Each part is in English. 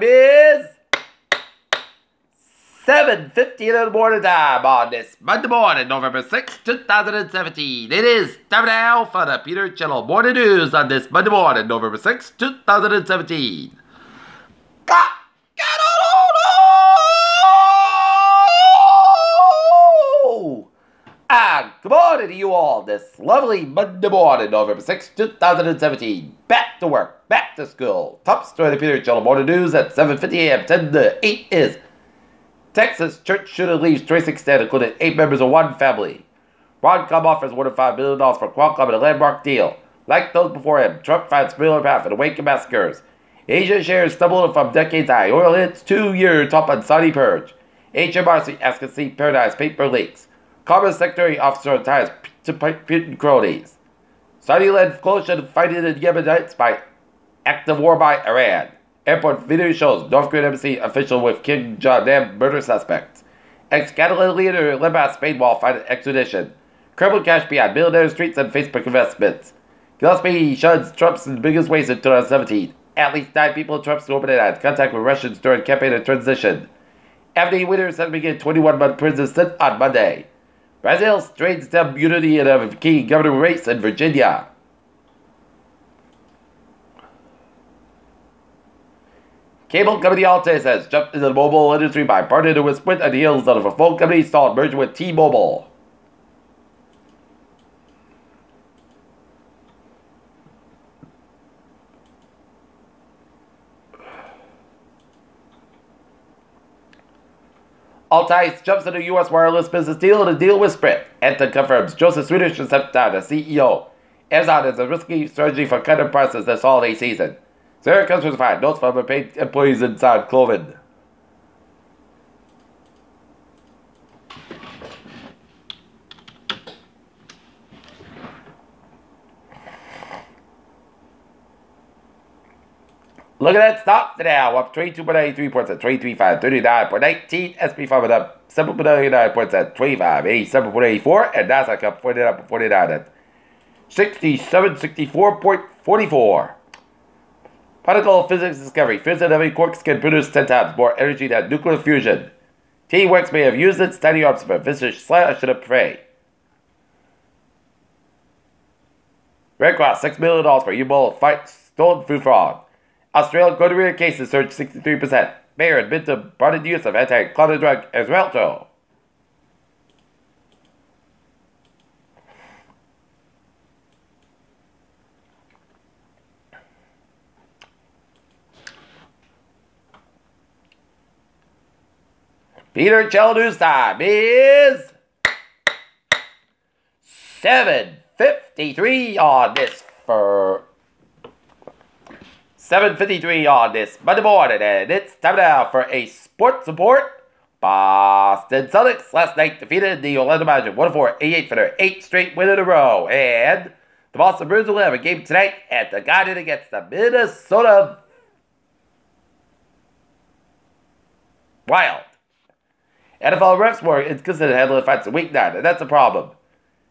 is 7:50 in the morning time on this Monday morning, November 6, 2017. It is time now for the Peter Cello Morning News on this Monday morning, November 6, 2017. Good morning to you all this lovely Monday morning, November 6, 2017. Back to work, back to school. Top story of the Peter Cello Morning News at 7:50 a.m. 10 to 8 is Texas church shooter leaves choice extent, including 8 members of one family. Ron Come offers $1.5 million for Qualcomm in a landmark deal. Like those before him, Trump finds similar path in the wake of massacres. Asia shares stumbled from decades high. Oil hits 2-year top on Saudi purge. HMRC asks to see Paradise paper leaks. Commerce Secretary officer ties to Putin cronies. Saudi-led coalition fighting in Yemenites by active war by Iran. Airport video shows North Korean embassy official with Kim Jong-nam murder suspects. Ex-Catalan leader Lebanon Spain wall fighting extradition. Kremlin cash beyond millionaire streets and Facebook investments. Gillespie shuns Trump's biggest waste in 2017. At least 9 people in Trump's open had contact with Russians during campaign and transition. Anthony Winter set to begin 21-month prison sentence on Monday. Brazil strains stem unity in a key governor race in Virginia. Cable company Altice has jumped into the mobile industry by partnering with Sprint on the heels of a phone company stalled merger with T-Mobile. Altice jumps into U.S. wireless business deal and a deal with Sprint. Anton confirms Joseph Swedish has stepped down as CEO. Amazon is a risky strategy for cutting prices this holiday season. Sarah customers find notes from paid employees inside clothing. Look at that stock now, up 22.83 points at 23.5, 39.19, SP 500 up 7.89 points at 25, 87.84, and Nasdaq up 49 at 67.64.44. Particle physics discovery. Fission heavy quarks can produce 10 times more energy than nuclear fusion. T-Wex may have used its tiny arms for vicious slash and a prey. Red Cross, $6 million for U-Bowl fight stolen food fraud. Australian gonorrhea cases surged 63%. Mayor admits to broadened use of anti-clotting drug Esrelto. Peter Cello News time is 7:53 on this for 7:53 on this Monday morning, and it's time now for a sports report. Boston Celtics last night defeated the Orlando Magic 104-88 for their 8th straight win in a row, and the Boston Bruins will have a game tonight at the Garden against the Minnesota Wild. NFL refs were inconsistent handling fights in Week 9, and that's a problem.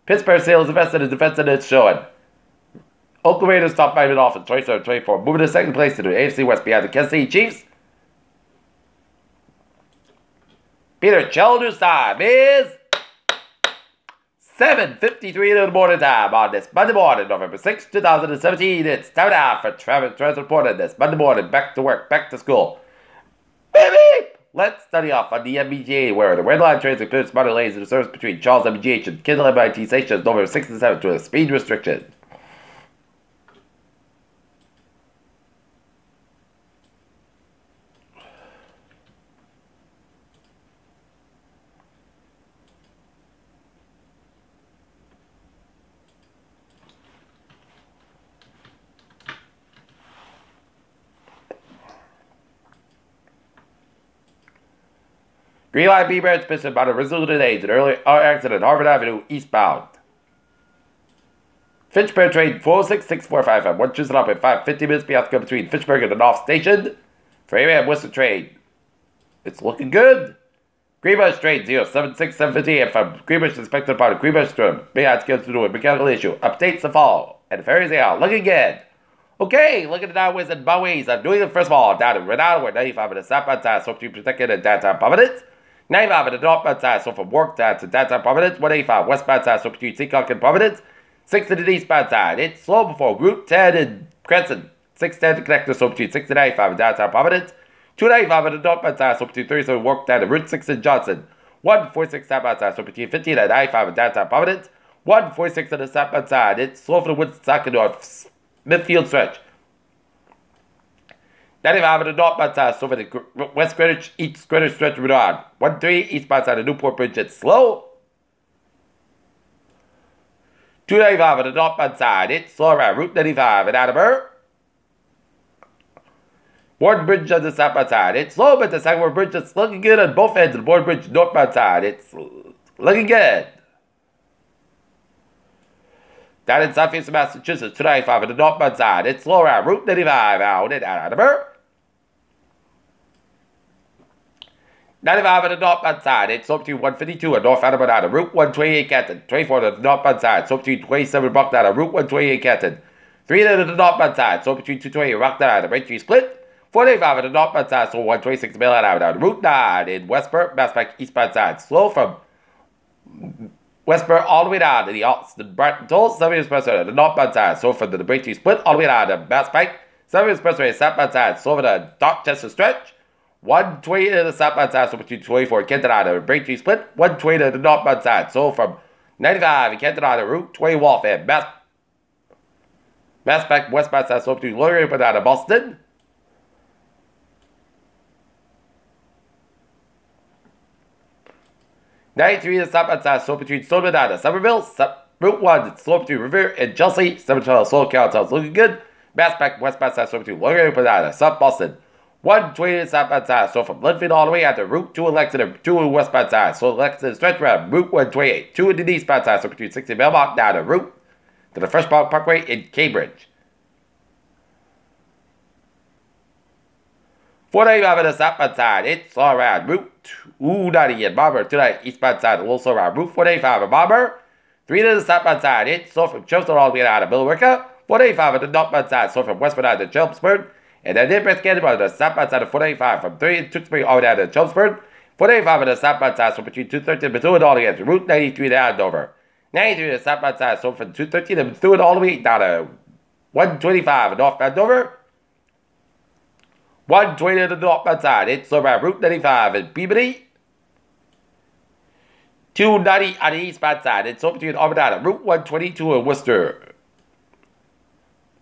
Pittsburgh Steelers invested in defense, and it's showing. Oakland Raiders top 9 off in 27-24, moving to second place to the AFC West behind the Kansas City Chiefs. Peter Cello News time is 7:53 in the morning time on this Monday morning, November 6, 2017. It's time now for Travis reporting this Monday morning. Back to work, back to school. Beep, beep. Let's study off on the MBGA, where the red line trains include smarter lanes in the service between Charles MBGH and Kendall MIT stations November 6 and 7 to a speed restriction. Green Line B branch missing about a resolution age, an early accident Harvard Avenue eastbound. Fitchburg train 406-6455 at 1 Tuesday up at 5:50 minutes beyond go between Fitchburg and the North Station. For AM Western train, it's looking good. Greenbush train 076750 and from Greenbush inspected upon Greenbush to Bayard scheduled to do a mechanical issue. Updates to follow. And the ferries are looking good. Okay, look at the downways and boways. I'm doing it first of all. Down in Renata, we're 95 at the southbound side, so to protected at downtown Providence. 95 at the northbound side, so from work down to downtown Providence. 185 westbound side, so between Seacock and Providence. 6 to the eastbound side. It's slow before Route 10 and Crescent. 610 to connector, so between 6 to 95 and downtown Providence. 295 at the northbound side, so between 37 work down to Route 6 and Johnson. 146 southbound side, so between 15 and 95 and downtown Providence. 146 on the southbound side. It's slow for the Woodstock and North midfield stretch. 95 on the northbound side, so for the West Greenwich, East Greenwich stretch of Route 13 eastbound side of Newport Bridge, it's slow. 295 on the northbound side, it's slow around Route 95 and Attleboro. Bourne Bridge on the southbound side, it's slow, but the Sagamore Bridge is looking good on both ends of the Bourne Bridge northbound side. It's looking good. Down in southeastern Massachusetts, 295 on the northbound side, it's slow around Route 95 out in Attleboro. 95 on the northbound side, it's slow between 152 and North Attleboro out of Route 128 Canton. 24 on the northbound side, slow between 27 Rockdown out of Route 128 Canton. 3 on the northbound side, slow between 220 and Rockdown out of Braintree Split. 485 on the northbound side, slow 126 Mainland out of Route 9 in Westport, Masspac eastbound side, slow from Westport all the way down to the Austin Brighton Toll, 7 Expressway on the northbound side, slow from the Braintree Split all the way down to Masspac. 7 Expressway southbound side, slow from the Dorchester stretch. 120 to the southbound side, so between 24 Kenton out of Braintree Split. 120 to the northbound side, so from 95 and Kenton out of Route 20 Wharf and Masspac westbound side, so between Laurier and out of Boston. 93 to the southbound side, slow between Stoneman out of Somerville. Route 1, it's slow between Revere and Chelsea. 712 Soul Count sounds looking good. Masspac westbound side, slow between Laurier and out of South Boston. 120 to the southbound side, so from Linfield all the way out to Route 2 Lexington, 2 in westbound side, so Lexington stretch around Route 128. 2 in the eastbound side, so between 60 Belmont down to Route to the Freshpond Parkway in Cambridge. 495 on the southbound side, it's all around Route 290 in Marlborough. Tonight, eastbound side, also around Route 485 in Marlborough. 3 to the southbound side, it's so from Chelmsford all the way out of Millwicka. 485 on the northbound side, so from Westford out to Chelmsford. And then they press Canada on the southbound side of 485 from 3 in Tewksbury all the way down to Chelmsford. 485 on the southbound side, so between 213 and Methuen all the way to Route 93 to Andover. 93 on the southbound side, so from 213 and Methuen all the way down to 125 in North Andover. 120 on the northbound side, it's around Route 95 in Peabody. 290 on the eastbound side, it's over between Armada, Route 122 in Worcester.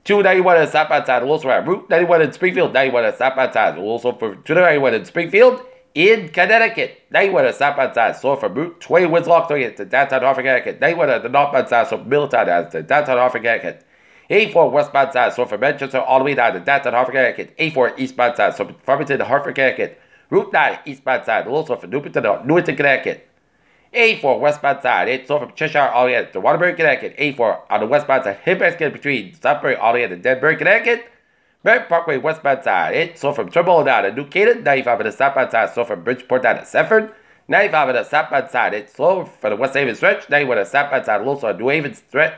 291 on the southbound side, also around Route 91 in Springfield. 91 on the southbound side, also for 291 in Springfield in Connecticut. 91 on the southbound side, so from Route 20 Winslow to downtown Hartford, Connecticut. 91 on the northbound side, so from Middletown down to downtown Hartford, Connecticut. 84 westbound side, so from Manchester all the way down to downtown Hartford, Connecticut. 84 eastbound side, so from Farmington to Hartford, Connecticut. Route 9 eastbound side, also from Newington to Newington, Connecticut. 84 westbound side, it's so from Cheshire all the way to Waterbury, Connecticut. 84 on the westbound side, Hillcrest between Southbury all the way to Denver, Connecticut. Merritt Parkway westbound side, it's so from Trimble down to New Canaan. 95 on the southbound side, so from Bridgeport down to Sefford. 95 on the southbound side, it's slow for the West Haven stretch. 91 on the southbound side, also on New Haven stretch.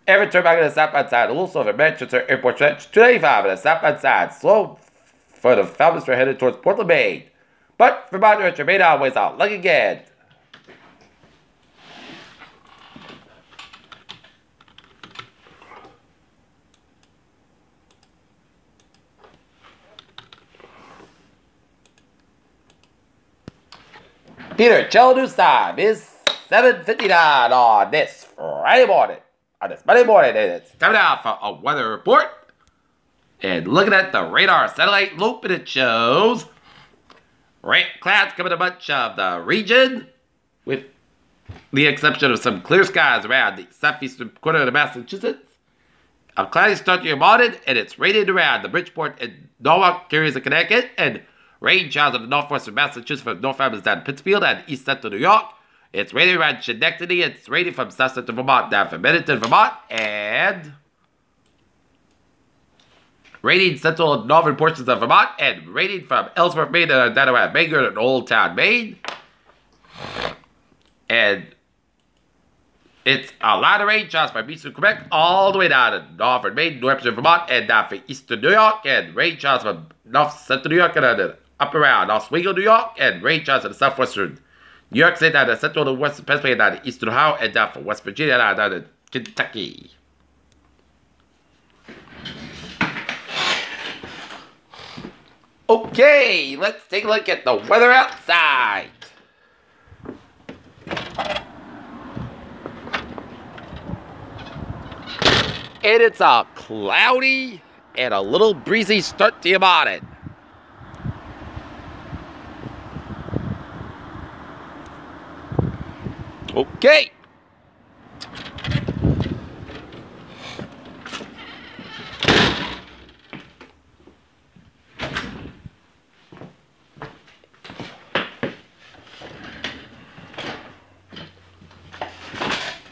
Every turn back on the southbound side, also from Manchester Airport stretch. 295 on the southbound side, slow for the Falmouth headed towards Portland, Maine. But for my direction, Maine always out. Look again. Peter, Cello News time is 7:59 on this Friday morning. On this Monday morning, and it's coming out for a weather report. And looking at the radar satellite loop, and it shows clouds coming a bunch of the region, with the exception of some clear skies around the southeastern corner of Massachusetts. A cloudy start to your morning, and it's raining around the Bridgeport and Norwalk areas of Connecticut, and rain showers in the northwestern Massachusetts from North Falmouth down to Pittsfield and east central New York. It's raining around Schenectady. It's raining from south central Vermont down from Bennington, Vermont, and raining central and northern portions of Vermont, and raining from Ellsworth, Maine, down around Bangor and Old Town, Maine. And It's a lot of rain shots from eastern Quebec all the way down to northern Maine, New Hampshire, Vermont, and down from eastern New York, and rain shots from north central New York and the up around Oswego, New York, and rain shots in the southwestern New York State, down to central and western Pennsylvania, down to eastern Ohio, and down from West Virginia, down to Kentucky. Okay, let's take a look at the weather outside. And it's a cloudy and a little breezy start to your morning. Okay.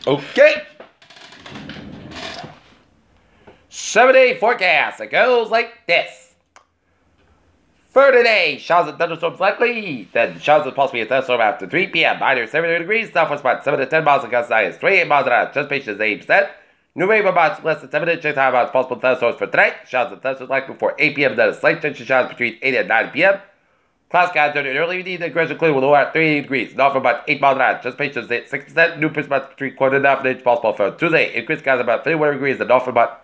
Okay. 7-day forecast. It goes like this. For today, showers and thunderstorms likely. Then showers with possibly a thunderstorm after 3 p.m. Minor 70 degrees. Southwest about 7 to 10 miles. And gust is 28 miles an hour. Transportation is 80%. New wave about less than 7 inches. Time about possible thunderstorms for tonight. Showers and thunderstorms likely before 8 p.m. Then a slight chance of showers between 8 and 9 p.m. Clouds scattered during early evening. The gradual clear with a low at 38 degrees. North about 8 miles an hour. Transportation is 6%. New prints about between quarter and half an inch possible for Tuesday. Increased skies about 31 degrees. The north about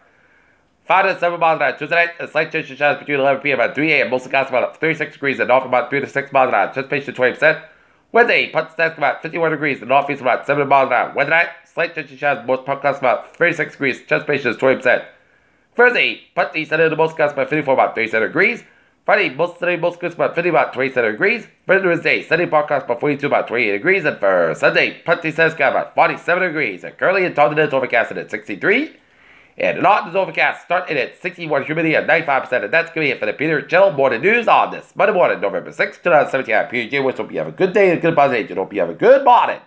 5 to 7 miles an hour. Tuesday night, a slight change of showers between 11 p.m. and 3 a.m. Mostly skies about 36 degrees. The north about 3 to 6 miles an hour. Transportation 20%. Wednesday, punt stats about 51 degrees. The northeast about 7 miles an hour. Wednesday night, slight change of showers. Most punt gusts about 36 degrees. Transportation is 20%. Thursday, punt east and the most gusts about 54 about 37 degrees. Friday, most sunny, most gusts about 50 about 27 degrees. Wednesday, sunny podcast about 42 about 28 degrees. And for Sunday, punt east and about 47 degrees. And currently in Taunton, it's overcast at 63. And the Norton is overcast, starting at 61, humidity at 95%. And that's going to be it for the Peter Chill Morning News on this Monday morning, November 6th, 2017. I'm PJ Woods. Hope you have a good day and a good positive. Hope you have a good morning.